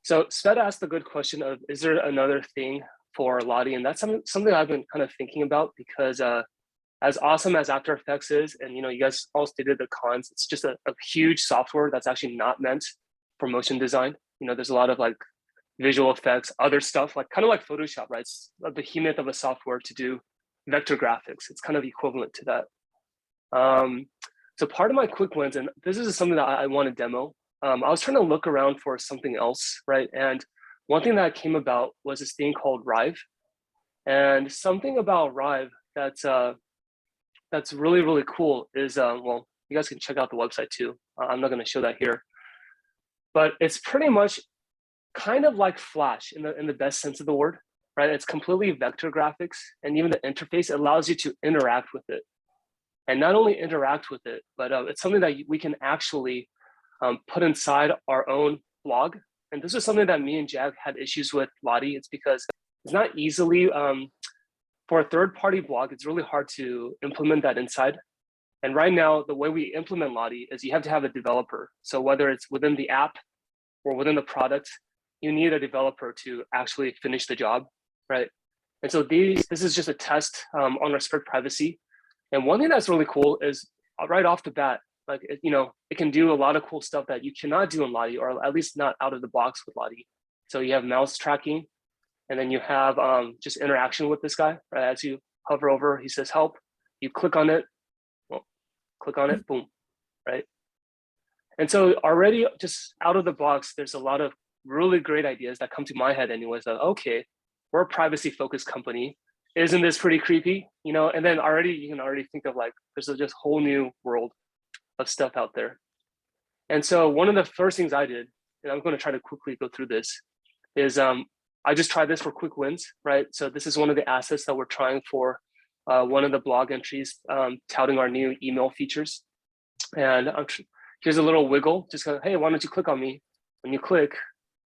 So Sveta asked the good question of, is there another thing for Lottie? And that's something I've been kind of thinking about because as awesome as After Effects is, and you guys all stated the cons, it's just a huge software that's actually not meant for motion design. There's a lot of like visual effects, other stuff, like kind of like Photoshop, right? It's a behemoth of a software to do vector graphics. It's kind of equivalent to that. So part of my quick wins, and this is something that I want to demo. I was trying to look around for something else, right? And one thing that came about was this thing called Rive. And something about Rive that's really, really cool is, well, you guys can check out the website too. I'm not going to show that here. But it's pretty much kind of like Flash in the best sense of the word, right? It's completely vector graphics, and even the interface allows you to interact with it. And not only interact with it, but it's something that we can actually put inside our own blog. And this is something that me and Jag had issues with Lottie. It's because it's not easily, for a third-party blog, it's really hard to implement that inside. And right now, the way we implement Lottie is you have to have a developer. So whether it's within the app or within the product, you need a developer to actually finish the job, right? And so this is just a test on respect privacy. And one thing that's really cool is right off the bat, like, it can do a lot of cool stuff that you cannot do in Lottie, or at least not out of the box with Lottie. So you have mouse tracking, and then you have just interaction with this guy, right? As you hover over, he says help, you click on it, boom, right? And so already just out of the box, there's a lot of really great ideas that come to my head anyways, that, okay, we're a privacy focused company. Isn't this pretty creepy? And then you can already think of like, there's a just whole new world of stuff out there. And so one of the first things I did, and I'm going to try to quickly go through this, is I just tried this for quick wins, right? So this is one of the assets that we're trying for one of the blog entries, touting our new email features. And here's a little wiggle, just go, hey, why don't you click on me? When you click,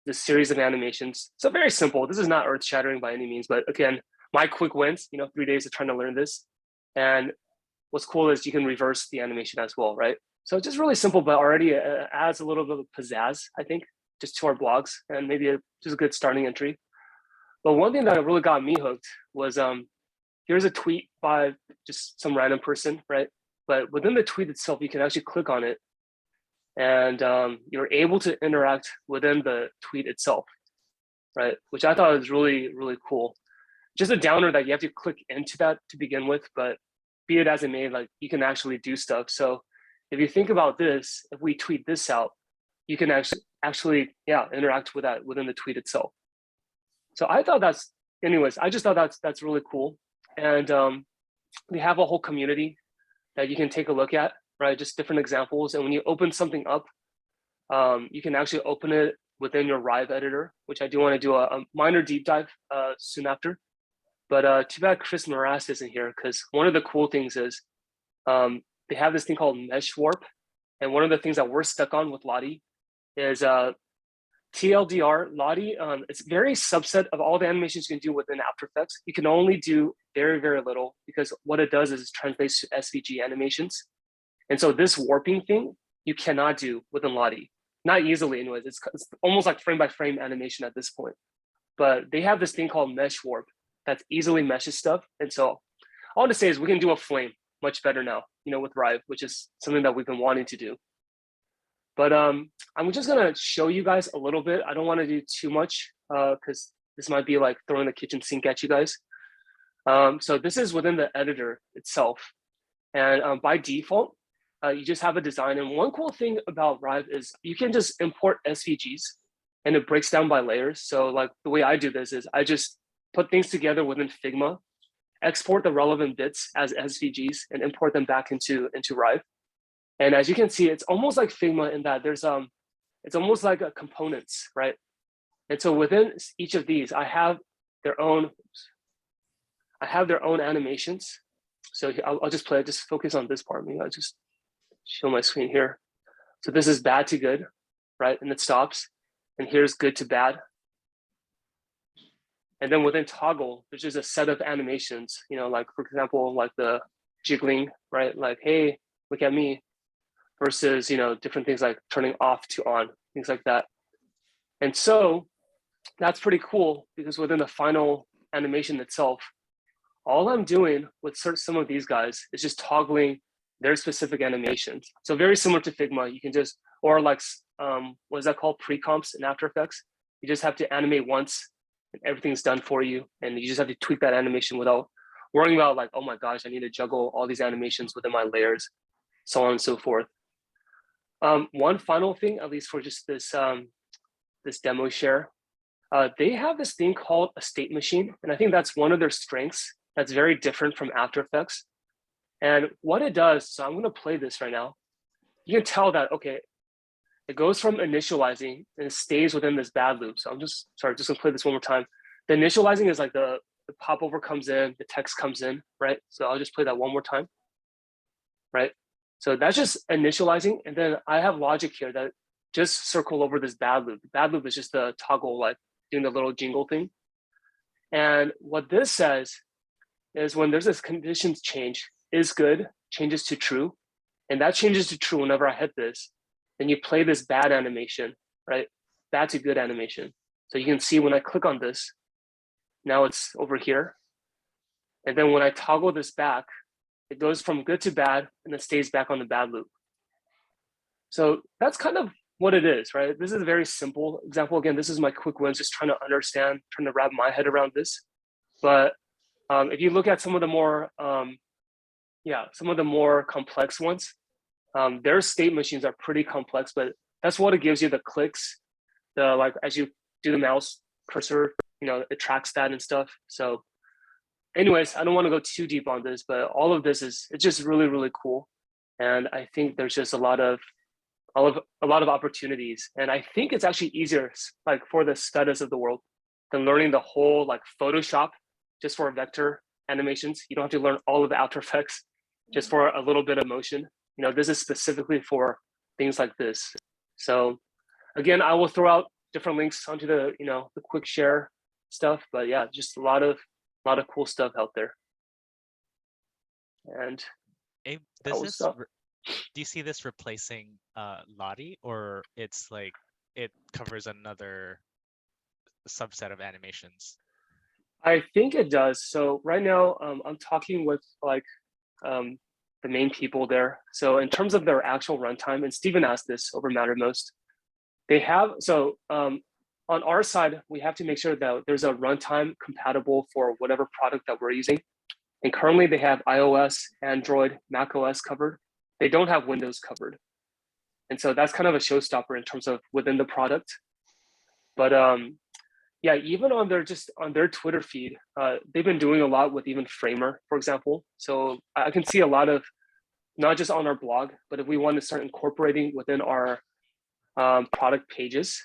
this series of animations. So very simple. This is not earth shattering by any means, but again, my quick wins, 3 days of trying to learn this. And what's cool is you can reverse the animation as well, right? So just really simple, but already adds a little bit of pizzazz, I think, just to our blogs, and maybe just a good starting entry. But one thing that really got me hooked was here's a tweet by just some random person, right? But within the tweet itself, you can actually click on it, and you're able to interact within the tweet itself, right? Which I thought was really, really cool. Just a downer that you have to click into that to begin with, but be it as it may, like, you can actually do stuff. So if you think about this, if we tweet this out, you can actually interact with that within the tweet itself. So I thought I just thought that's really cool. And we have a whole community that you can take a look at, right? Just different examples. And when you open something up, you can actually open it within your Rive editor, which I do want to do a minor deep dive soon after. But too bad Chris Morass isn't here, because one of the cool things is they have this thing called mesh warp. And one of the things that we're stuck on with Lottie is TLDR. Lottie, it's very subset of all the animations you can do within After Effects. You can only do very, very little, because what it does is it translates to SVG animations. And so this warping thing, you cannot do within Lottie. Not easily anyways. It's almost like frame by frame animation at this point. But they have this thing called mesh warp that easily meshes stuff. And so all I want to say is we can do a flame much better now, with Rive, which is something that we've been wanting to do. But I'm just going to show you guys a little bit. I don't want to do too much because this might be like throwing the kitchen sink at you guys. So this is within the editor itself. And by default, you just have a design. And one cool thing about Rive is you can just import SVGs, and it breaks down by layers. So like the way I do this is I just put things together within Figma, export the relevant bits as SVGs, and import them back into Rive. And as you can see, it's almost like Figma in that there's it's almost like a components, right? And so within each of these, I have their own animations. So I'll just play, just focus on this part. Maybe I'll just show my screen here. So this is bad to good, right? And it stops. And here's good to bad. And then within toggle, there's just a set of animations, like, for example, like the jiggling, right? Like, hey, look at me, versus, different things like turning off to on, things like that. And so that's pretty cool because within the final animation itself, all I'm doing with some of these guys is just toggling their specific animations. So very similar to Figma, you can just, or like, what is that called? Pre-comps in After Effects. You just have to animate once and everything's done for you. And you just have to tweak that animation without worrying about like, oh my gosh, I need to juggle all these animations within my layers, so on and so forth. One final thing, at least for just this, this demo share, they have this thing called a state machine. And I think that's one of their strengths that's very different from After Effects. And what it does, so I'm going to play this right now. You can tell that, okay, it goes from initializing and it stays within this bad loop. So I'm just going to play this one more time. The initializing is like the popover comes in, the text comes in, right? So I'll just play that one more time, right? So that's just initializing. And then I have logic here that just circle over this bad loop. The bad loop is just the toggle, like doing the little jingle thing. And what this says is when there's this conditions change, is good, changes to true. And that changes to true whenever I hit this. Then you play this bad animation, right? Bad to good animation. So you can see when I click on this, now it's over here. And then when I toggle this back, it goes from good to bad and then stays back on the bad loop. So that's kind of what it is, right? This is a very simple example. Again, this is my quick wins, just trying to understand, trying to wrap my head around this. But if you look at some of the more, some of the more complex ones, their state machines are pretty complex, but that's what it gives you, the clicks, the like as you do the mouse cursor, it tracks that and stuff. So anyways, I don't want to go too deep on this, but all of this it's just really, really cool. And I think there's just a lot of opportunities. And I think it's actually easier, like for the studies of the world, than learning the whole like Photoshop just for vector animations. You don't have to learn all of the After Effects just for a little bit of motion. This is specifically for things like this. So again, I will throw out different links onto the, the quick share stuff, but yeah, just a lot of cool stuff out there. And Abe, do you see this replacing Lottie, or it's like it covers another subset of animations? I think it does. So right now, I'm talking with like the main people there. So in terms of their actual runtime, and Steven asked this over Mattermost, they have, so on our side, we have to make sure that there's a runtime compatible for whatever product that we're using. And currently they have iOS, Android, macOS covered. They don't have Windows covered. And so that's kind of a showstopper in terms of within the product. But yeah, even on their Twitter feed, they've been doing a lot with even Framer, for example. So I can see a lot of, not just on our blog, but if we want to start incorporating within our product pages,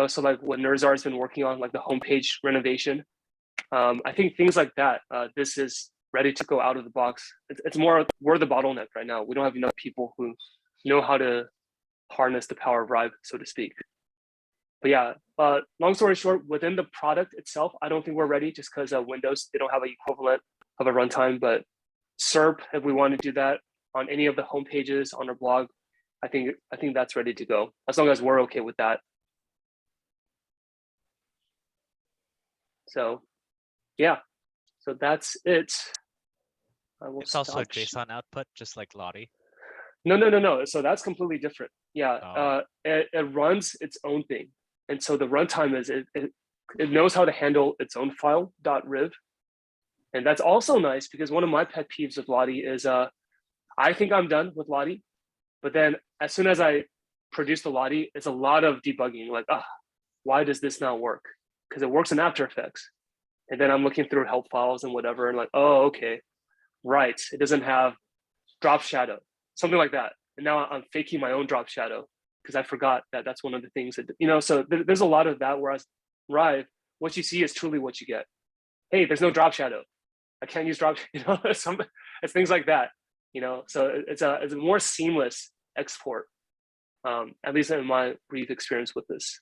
so like what Nerzar has been working on, like the homepage renovation. I think things like that, this is ready to go out of the box. It's more, we're the bottleneck right now. We don't have enough people who know how to harness the power of Rive, so to speak. But yeah, long story short, within the product itself, I don't think we're ready just because Windows, they don't have an equivalent of a runtime. But SERP, if we want to do that on any of the home pages on our blog, I think that's ready to go, as long as we're okay with that. So yeah, so that's it. It's also a JSON output, just like Lottie. No. So that's completely different. Yeah, it runs its own thing. And so the runtime is, it knows how to handle its own file, .riv. And that's also nice because one of my pet peeves with Lottie is I think I'm done with Lottie, but then as soon as I produce the Lottie, it's a lot of debugging, like, why does this not work? Because it works in After Effects. And then I'm looking through help files and whatever, and like, oh, okay, right. It doesn't have drop shadow, something like that. And now I'm faking my own drop shadow because I forgot that that's one of the things that, so there's a lot of that. Whereas Rive, what you see is truly what you get. Hey, there's no drop shadow. I can't use drop, it's things like that, so it's a more seamless export, at least in my brief experience with this.